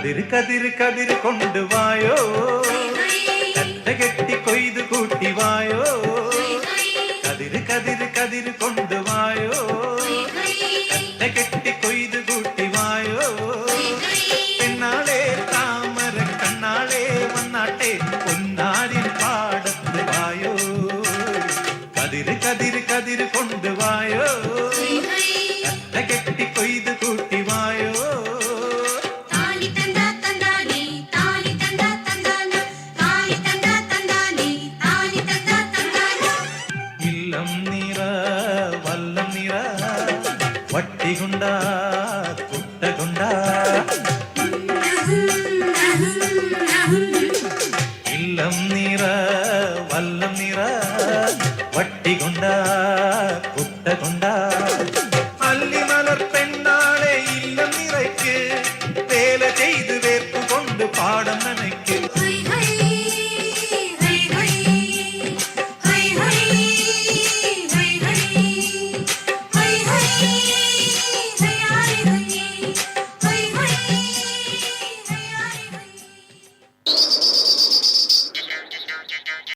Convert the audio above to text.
കതിര് കതിര് കതിര് കൊണ്ടുവായോ, കട്ട കെട്ടി കൊയ്തു കൂട്ടിവായോ. കതിര് കതിര് കതിര് കൊണ്ടുവായോ, കട്ട കെട്ടി കൊയ്തു കൂട്ടിവായോ. പെണ്ണാളെ താമര കണ്ണാളെ വന്നാട്ടെ പൊന്നാരിൻ പാടത്ത് വായോ. കതിര് കതിര് കതിര് കൊണ്ടുവായോ, കട്ട കെട്ടി കൊയ്തു കൂട്ടിവായോ. വല്ലം നിറ വട്ടികൊണ്ട കുട്ടകൊണ്ട. ഇല്ലം നിറ വല്ലം നിറ വട്ടികൊണ്ട കുട്ടകൊണ്ട.